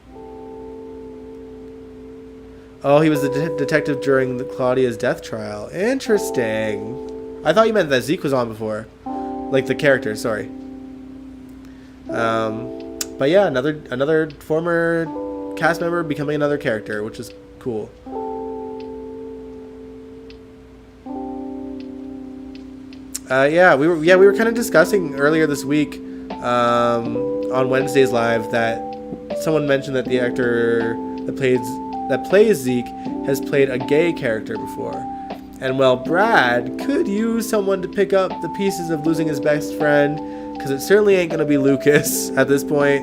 Oh, he was the detective during Claudia's death trial. Interesting. I thought you meant that Zeke was on before. Like the character, sorry. But yeah, another former cast member becoming another character, which is cool. We were kind of discussing earlier this week on Wednesday's live that someone mentioned that the actor that plays Zeke has played a gay character before. And well, Brad could use someone to pick up the pieces of losing his best friend, because it certainly ain't going to be Lucas at this point.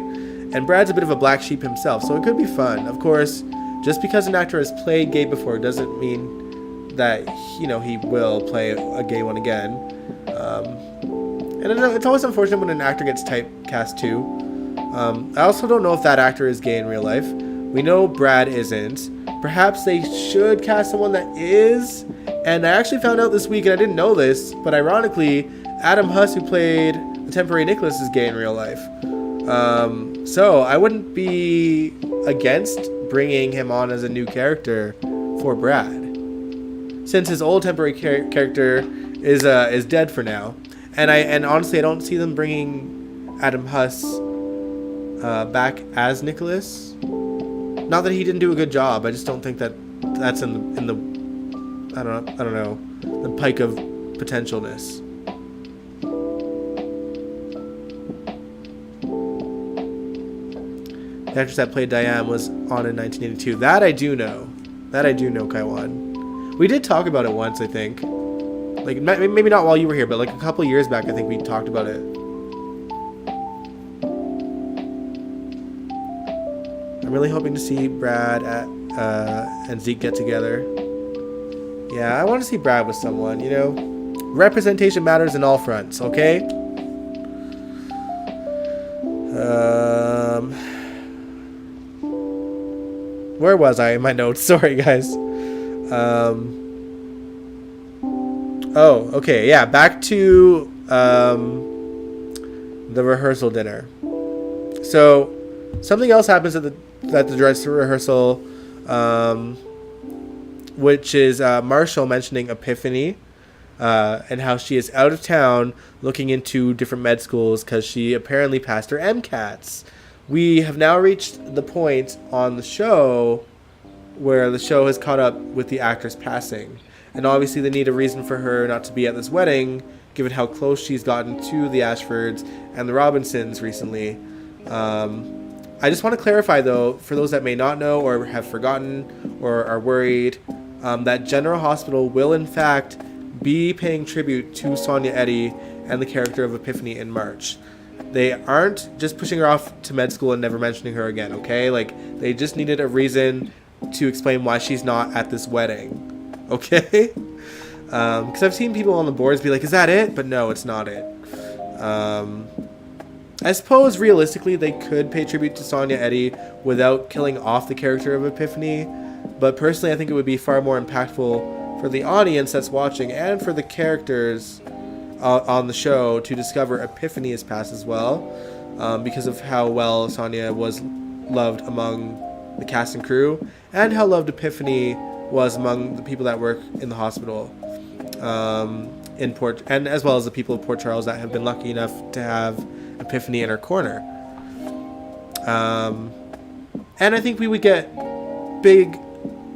And Brad's a bit of a black sheep himself, so it could be fun. Of course, just because an actor has played gay before doesn't mean that, you know, he will play a gay one again. And it's always unfortunate when an actor gets typecast too. I also don't know if that actor is gay in real life. We know Brad isn't. Perhaps they should cast someone that is. And I actually found out this week, and I didn't know this, but ironically, Adam Huss, who played the temporary Nicholas, is gay in real life. So I wouldn't be against bringing him on as a new character for Brad, since his old temporary character is dead for now. And honestly, I don't see them bringing Adam Huss back as Nicholas. Not that he didn't do a good job. I just don't think that's in the I don't know the pike of potentialness. The actress that played Diane was on in 1982. That I do know. That I do know, Kaiwan. We did talk about it once, I think. Like, maybe not while you were here, but like a couple years back, I think we talked about it. I'm really hoping to see Brad and Zeke get together. Yeah, I want to see Brad with someone, you know? Representation matters in all fronts, okay? Where was I in my notes? Sorry, guys. Oh, okay, yeah, back to the rehearsal dinner. So, something else happens at the dress rehearsal, which is Marshall mentioning Epiphany, and how she is out of town looking into different med schools because she apparently passed her MCATs. We have now reached the point on the show where the show has caught up with the actress passing. And obviously they need a reason for her not to be at this wedding, given how close she's gotten to the Ashfords and the Robinsons recently. I just want to clarify, though, for those that may not know or have forgotten or are worried, that General Hospital will, in fact, be paying tribute to Sonia Eddy and the character of Epiphany in March. They aren't just pushing her off to med school and never mentioning her again, okay? Like, they just needed a reason to explain why she's not at this wedding. Okay? Because I've seen people on the boards be like, is that it? But no, it's not it. I suppose realistically they could pay tribute to Sonia Eddy without killing off the character of Epiphany. But personally, I think it would be far more impactful for the audience that's watching and for the characters on the show to discover Epiphany is past as well. Because of how well Sonia was loved among the cast and crew. And how loved Epiphany was among the people that work in the hospital, in Port, and as well as the people of Port Charles that have been lucky enough to have Epiphany in her corner. And I think we would get big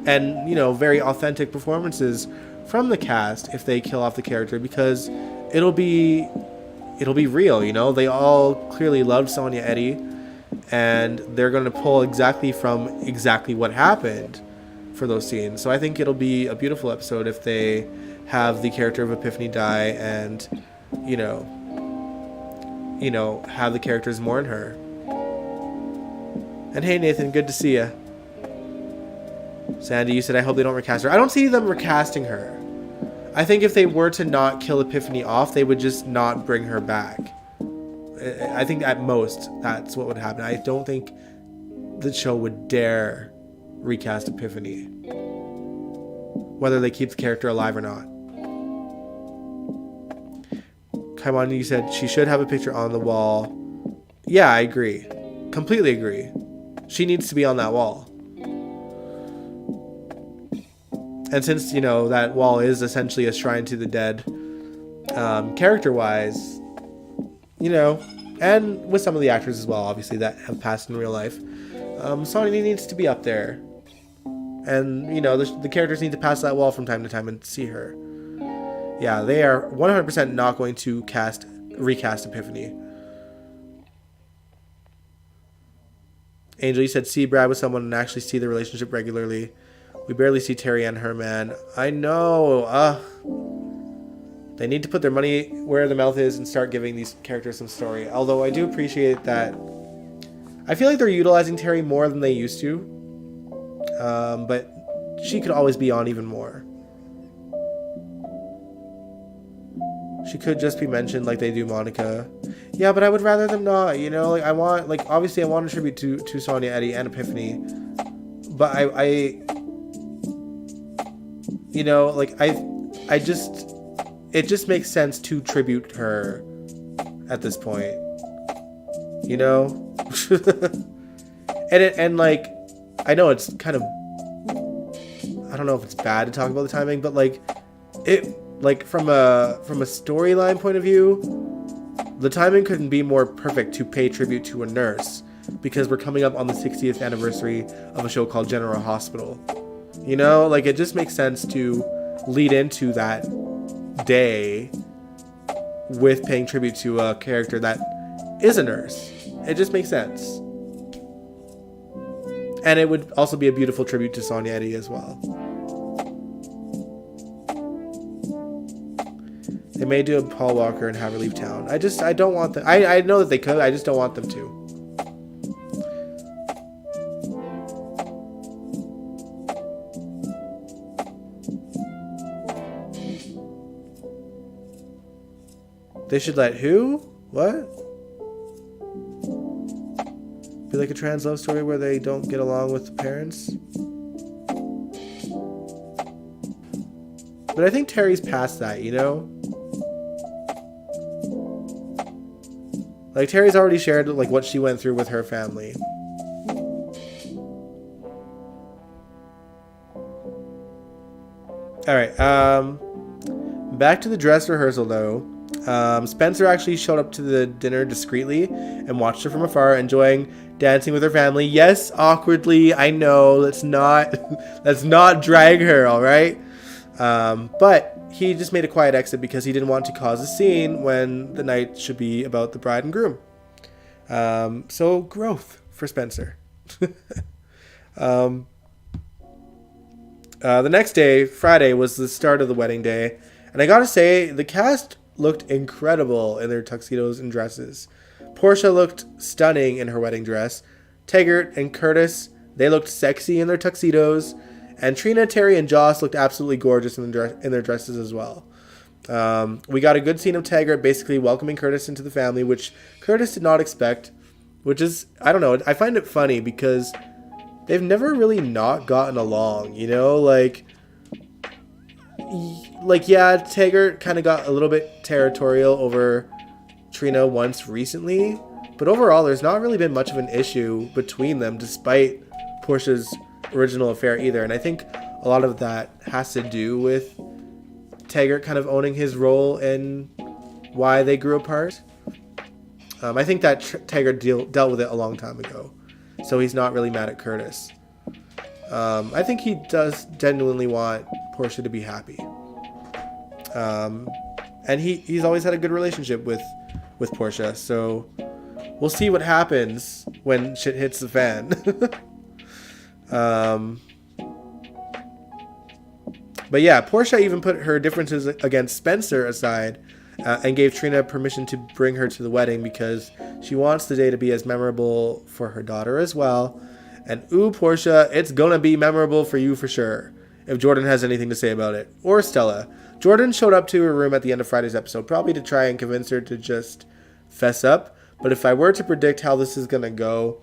and, you know, very authentic performances from the cast if they kill off the character, because it'll be real, you know. They all clearly loved Sonia Eddy, and they're going to pull exactly from exactly what happened for those scenes. So I think it'll be a beautiful episode if they have the character of Epiphany die and, you know, have the characters mourn her. And hey, Nathan, good to see ya. Sandy, you said, I hope they don't recast her. I don't see them recasting her. I think if they were to not kill Epiphany off, they would just not bring her back. I think at most that's what would happen. I don't think the show would dare recast Epiphany, whether they keep the character alive or not. Kaimon, you said she should have a picture on the wall. Yeah, I agree. Completely agree. She needs to be on that wall. And since, you know, that wall is essentially a shrine to the dead, character-wise, you know, and with some of the actors as well, obviously, that have passed in real life, Sonya needs to be up there. And, you know, the characters need to pass that wall from time to time and see her. Yeah, they are 100% not going to recast Epiphany. Angel, you said see Brad with someone and actually see the relationship regularly. We barely see Terry and her, man. I know. They need to put their money where their mouth is and start giving these characters some story. Although I do appreciate that. I feel like they're utilizing Terry more than they used to. But she could always be on even more. She could just be mentioned like they do Monica. Yeah, but I would rather them not, you know? Like, obviously I want a tribute to Sonia Eddy and Epiphany. But you know, like, it just makes sense to tribute her at this point. You know? and like, I know it's kind of, I don't know if it's bad to talk about the timing, but like, from a storyline point of view, the timing couldn't be more perfect to pay tribute to a nurse, because we're coming up on the 60th anniversary of a show called General Hospital. You know, like, it just makes sense to lead into that day with paying tribute to a character that is a nurse. It just makes sense. And it would also be a beautiful tribute to Sonia Eddy as well. They may do a Paul Walker and have her leave town. I don't want them. I know that they could. I just don't want them to. They should let who? What? Be like a trans love story where they don't get along with the parents? But I think Terry's past that, you know? Like, Terry's already shared, like, what she went through with her family. Alright, back to the dress rehearsal, though. Spencer actually showed up to the dinner discreetly and watched her from afar, enjoying dancing with her family. Yes, awkwardly, I know. Let's not drag her, all right? But he just made a quiet exit because he didn't want to cause a scene when the night should be about the bride and groom. So growth for Spencer. The next day, Friday, was the start of the wedding day, and I gotta say, the cast looked incredible in their tuxedos and dresses. Portia looked stunning in her wedding dress. Taggart and Curtis, they looked sexy in their tuxedos. And Trina, Terry, and Joss looked absolutely gorgeous in their dresses as well. We got a good scene of Taggart basically welcoming Curtis into the family, which Curtis did not expect. Which is, I don't know, I find it funny because they've never really not gotten along, you know? Like yeah, Taggart kind of got a little bit territorial over Trina once recently. But overall, there's not really been much of an issue between them, despite Portia's original affair either. And I think a lot of that has to do with Taggart kind of owning his role in why they grew apart. I think that Taggart dealt with it a long time ago, so he's not really mad at Curtis. I think he does genuinely want Portia to be happy. And he's always had a good relationship with Portia, so we'll see what happens when shit hits the fan. But yeah, Portia even put her differences against Spencer aside and gave Trina permission to bring her to the wedding because she wants the day to be as memorable for her daughter as well. And ooh, Portia, it's gonna be memorable for you for sure, if Jordan has anything to say about it. Or Stella. Jordan showed up to her room at the end of Friday's episode, probably to try and convince her to just fess up. But if I were to predict how this is gonna go,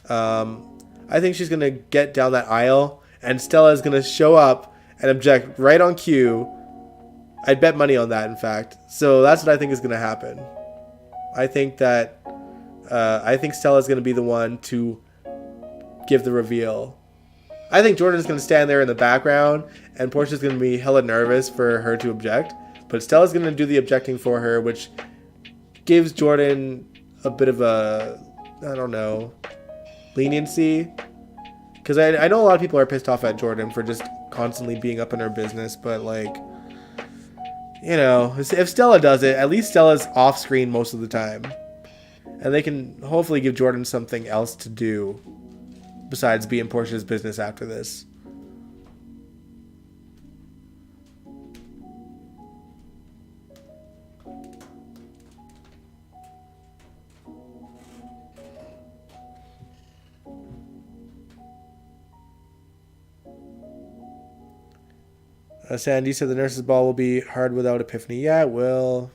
I think she's gonna get down that aisle and Stella is gonna show up and object right on cue. I'd bet money on that, in fact. So that's what I think is gonna happen. I think that Stella's gonna be the one to give the reveal. I think Jordan's gonna stand there in the background and Portia's gonna be hella nervous for her to object, but Stella's gonna do the objecting for her, which gives Jordan a bit of a, I don't know, leniency. Because I know a lot of people are pissed off at Jordan for just constantly being up in her business, but like, you know, if Stella does it, at least Stella's off screen most of the time. And they can hopefully give Jordan something else to do besides be in Portia's business after this. Sandy said the nurse's ball will be hard without Epiphany. Yeah, it will.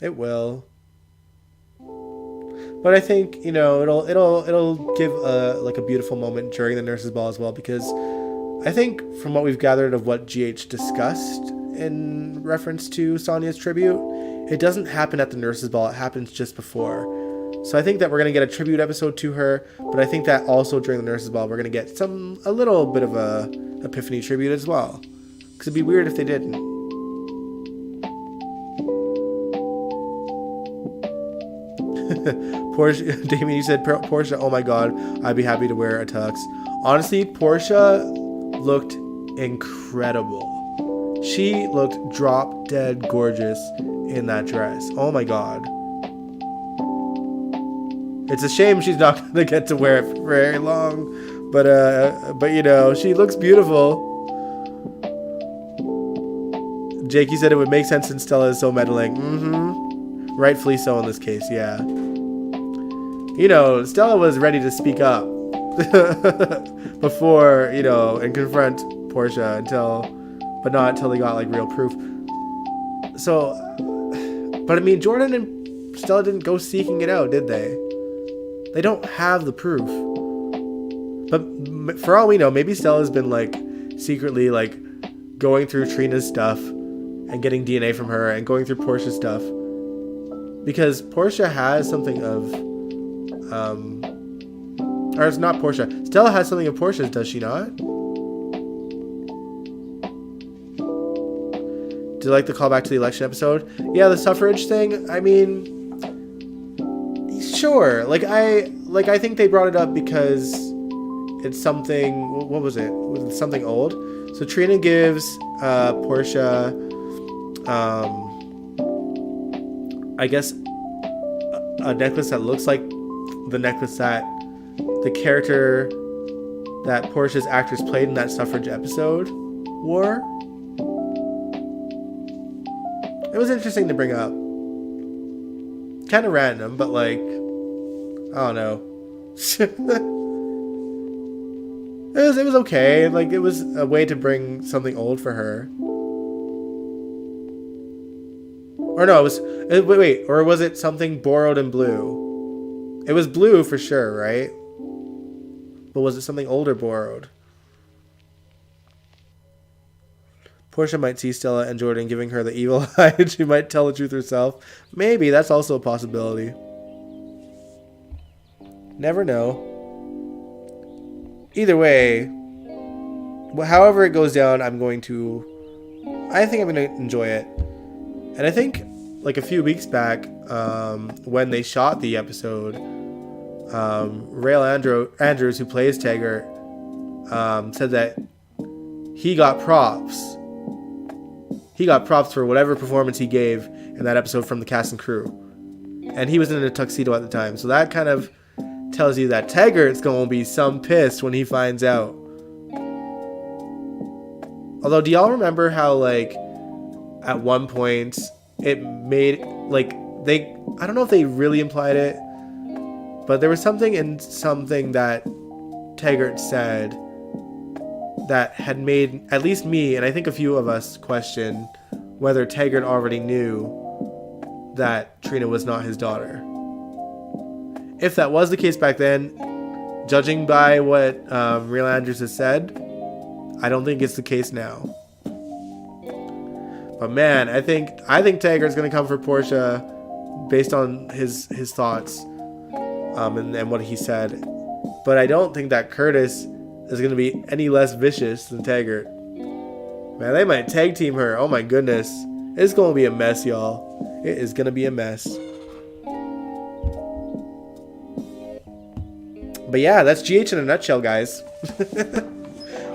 It will. But I think, you know, it'll give a beautiful moment during the nurse's ball as well, because I think from what we've gathered of what GH discussed in reference to Sonia's tribute, it doesn't happen at the nurse's ball. It happens just before. So I think that we're going to get a tribute episode to her, but I think that also during the nurse's ball, we're going to get a little bit of a Epiphany tribute as well. Because it'd be weird if they didn't. Portia, Damien, you said Portia, oh my god, I'd be happy to wear a tux. Honestly, Portia looked incredible. She looked drop dead gorgeous in that dress. Oh my god. It's a shame she's not going to get to wear it for very long. But you know, she looks beautiful. Jakey said it would make sense since Stella is so meddling. Mm-hmm. Rightfully so in this case, yeah. You know, Stella was ready to speak up before, you know, and confront Portia but not until they got like real proof. So, but I mean, Jordan and Stella didn't go seeking it out, did they? They don't have the proof. But for all we know, maybe Stella's been like secretly like going through Trina's stuff and getting DNA from her and going through Portia's stuff, because Portia has something of or it's not Portia. Stella has something of Portia's, does she not? Do you like the callback to the election episode? Yeah, the suffrage thing. I mean, sure. Like I think they brought it up because it's something. What was it? Was it something old? So Trina gives Portia, I guess, a necklace that looks like the necklace that the character that Portia's actress played in that suffrage episode wore. It was interesting to bring up. Kind of random, but like, I don't know. It was okay. Like, it was a way to bring something old for her. Or no, wait, or was it something borrowed in blue? It was blue for sure, right? But was it something old or borrowed? Portia might see Stella and Jordan giving her the evil eye, and she might tell the truth herself. Maybe, that's also a possibility. Never know. Either way, however it goes down, I think I'm going to enjoy it. And I think, like a few weeks back, when they shot the episode, Rael Andrews, who plays Taggart, said that he got props. He got props for whatever performance he gave in that episode from the cast and crew. And he was in a tuxedo at the time. So that kind of tells you that Taggart's going to be some pissed when he finds out. Although, do y'all remember how, like, at one point, it made, like, I don't know if they really implied it, but there was something that Taggart said that had made at least me, and I think a few of us, question whether Taggart already knew that Trina was not his daughter. If that was the case back then, judging by what Rael Andrews has said, I don't think it's the case now. But man, I think Taggart's gonna come for Portia based on his thoughts and what he said. But I don't think that Curtis is going to be any less vicious than Taggart. Man, they might tag team her. Oh my goodness. It's going to be a mess, y'all. It is going to be a mess. But yeah, that's GH in a nutshell, guys.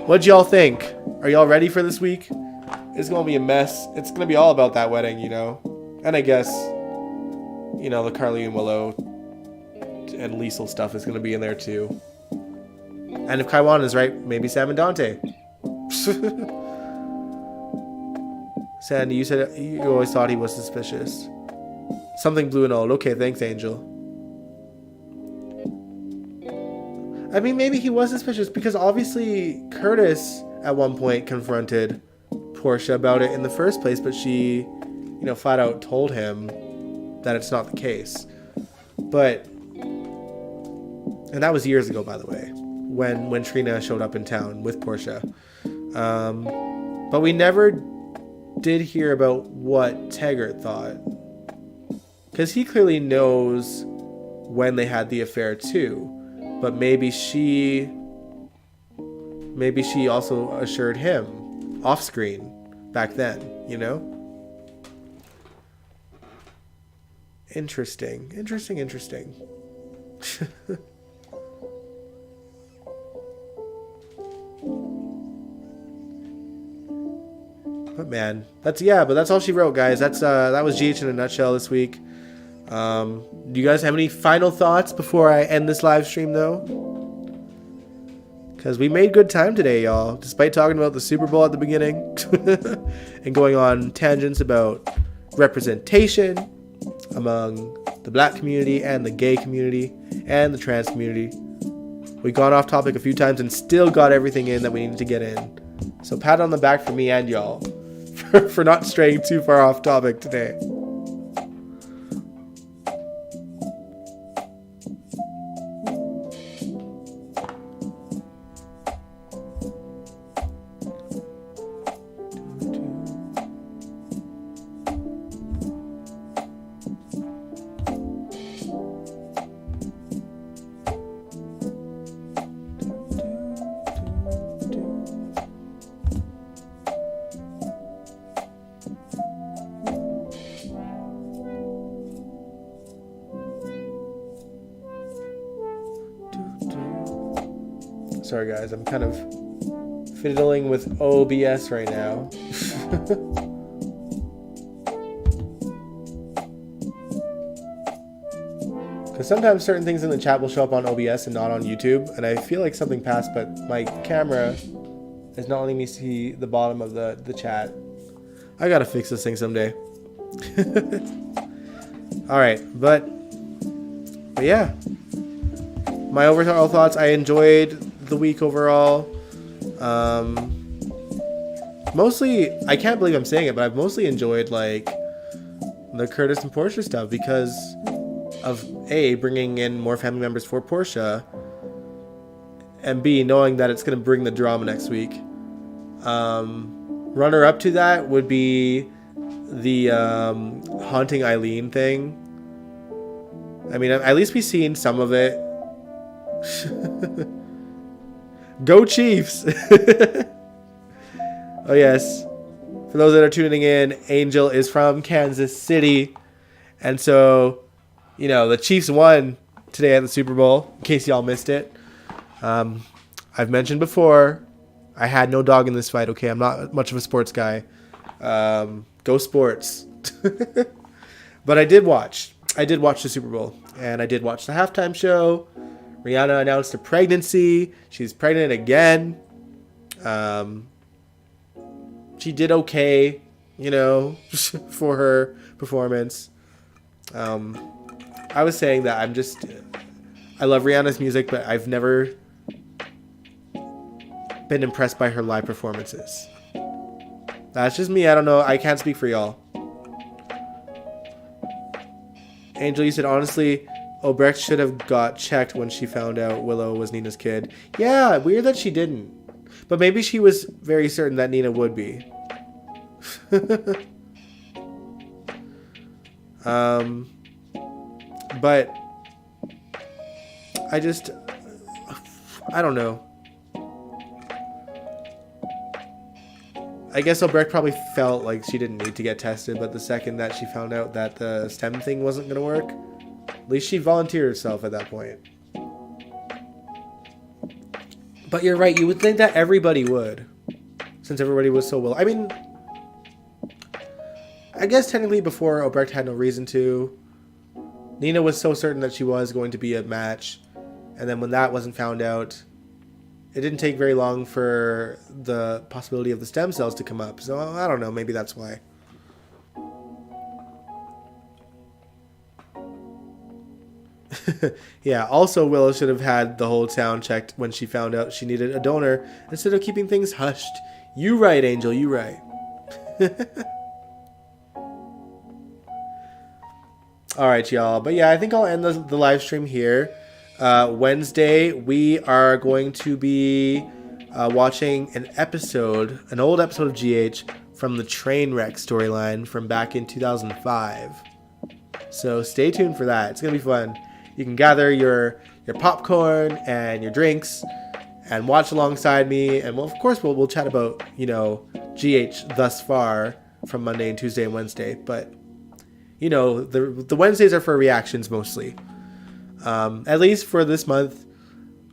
What'd y'all think? Are y'all ready for this week? It's going to be a mess. It's going to be all about that wedding, you know. And I guess, you know, the Carly and Willow and Liesl stuff is going to be in there too. And if Kaiwan is right, maybe Sam and Dante. Sandy, you said you always thought he was suspicious. Something blue and old. Okay, thanks, Angel. I mean, maybe he was suspicious because obviously Curtis at one point confronted Portia about it in the first place, but she, you know, flat out told him that it's not the case. But, and that was years ago, by the way, when Trina showed up in town with Portia. But we never did hear about what Taggart thought, because he clearly knows when they had the affair too. But maybe she also assured him off screen back then, you know? Interesting. But man, that's all she wrote, guys. That was GH in a nutshell this week. Do you guys have any final thoughts before I end this live stream, though? Because we made good time today, y'all. Despite talking about the Super Bowl at the beginning and going on tangents about representation among the black community and the gay community and the trans community. We've gone off topic a few times and still got everything in that we needed to get in. So pat on the back for me and y'all for not straying too far off topic today. Sorry guys, I'm kind of fiddling with OBS right now. Because sometimes certain things in the chat will show up on OBS and not on YouTube, and I feel like something passed, but my camera is not letting me see the bottom of the chat. I gotta fix this thing someday. Alright, but yeah. My overall thoughts, I enjoyed the week overall. Mostly, I can't believe I'm saying it, but I've mostly enjoyed like the Curtis and Portia stuff because of A, bringing in more family members for Portia, and B, knowing that it's going to bring the drama next week. Runner up to that would be the haunting Eileen thing. I mean, at least we've seen some of it. Go Chiefs! Oh yes, for those that are tuning in, Angel is from Kansas City, and so, you know, the Chiefs won today at the Super Bowl, in case y'all missed it. I've mentioned before, I had no dog in this fight, okay? I'm not much of a sports guy. Go Sports. But I did watch the Super Bowl, and I did watch the halftime show. Rihanna announced a pregnancy. She's pregnant again. She did okay, you know, for her performance. I was saying that I love Rihanna's music, but I've never been impressed by her live performances. That's just me. I don't know. I can't speak for y'all. Angel, you said, honestly, Obrecht should have got checked when she found out Willow was Nina's kid. Yeah, weird that she didn't. But maybe she was very certain that Nina would be. But I don't know. I guess Obrecht probably felt like she didn't need to get tested, but the second that she found out that the STEM thing wasn't going to work, at least she volunteered herself at that point. But you're right, you would think that everybody would, since everybody was so willing. I mean, I guess technically before Obrecht had no reason to. Nina was so certain that she was going to be a match, and then when that wasn't found out, it didn't take very long for the possibility of the stem cells to come up. So I don't know, maybe that's why. Yeah, also Willow should have had the whole town checked when she found out she needed a donor instead of keeping things hushed. You right, Angel, you right. Alright, y'all. But yeah, I think I'll end the live stream here. Wednesday, we are going to be watching an old episode of GH from the Trainwreck storyline from back in 2005. So stay tuned for that. It's going to be fun. You can gather your popcorn and your drinks and watch alongside me. And well, of course, we'll chat about, you know, GH thus far from Monday and Tuesday and Wednesday. But, you know, the Wednesdays are for reactions mostly. At least for this month.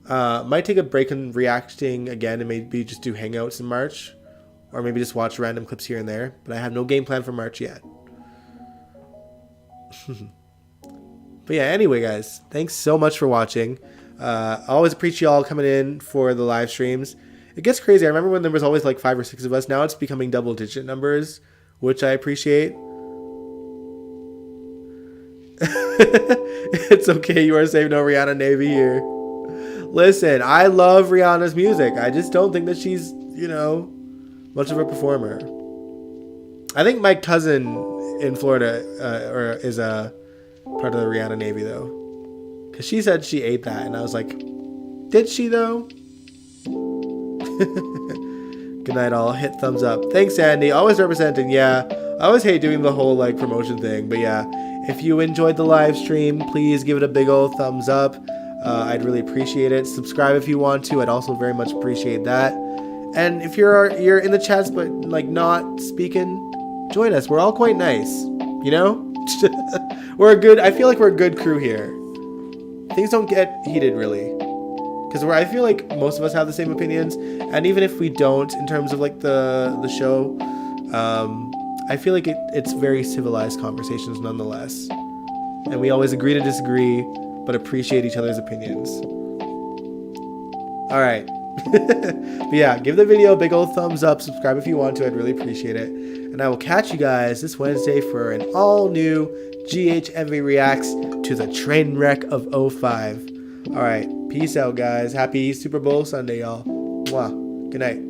Might take a break in reacting again and maybe just do hangouts in March. Or maybe just watch random clips here and there. But I have no game plan for March yet. But yeah, anyway, guys, thanks so much for watching. I always appreciate y'all coming in for the live streams. It gets crazy. I remember when there was always like 5 or 6 of us. Now it's becoming double-digit numbers, which I appreciate. It's okay. You are safe. No Rihanna Navy here. Listen, I love Rihanna's music. I just don't think that she's, you know, much of a performer. I think my cousin in Florida is a part of the Rihanna Navy, though. Because she said she ate that. And I was like, did she, though? Good night, all. Hit thumbs up. Thanks, Andy. Always representing. Yeah, I always hate doing the whole, like, promotion thing. But, yeah, if you enjoyed the live stream, please give it a big old thumbs up. I'd really appreciate it. Subscribe if you want to. I'd also very much appreciate that. And if you're in the chats but like not speaking, join us. We're all quite nice, you know. I feel like we're a good crew here. Things don't get heated really, because I feel like most of us have the same opinions, and even if we don't, in terms of like the show, I feel like it's very civilized conversations nonetheless, and we always agree to disagree, but appreciate each other's opinions. All right. But yeah, give the video a big old thumbs up. Subscribe if you want to. I'd really appreciate it. And I will catch you guys this Wednesday for an all-new GHMV Reacts to the train wreck of 05. All right. Peace out, guys. Happy Super Bowl Sunday, y'all. Mwah. Good night.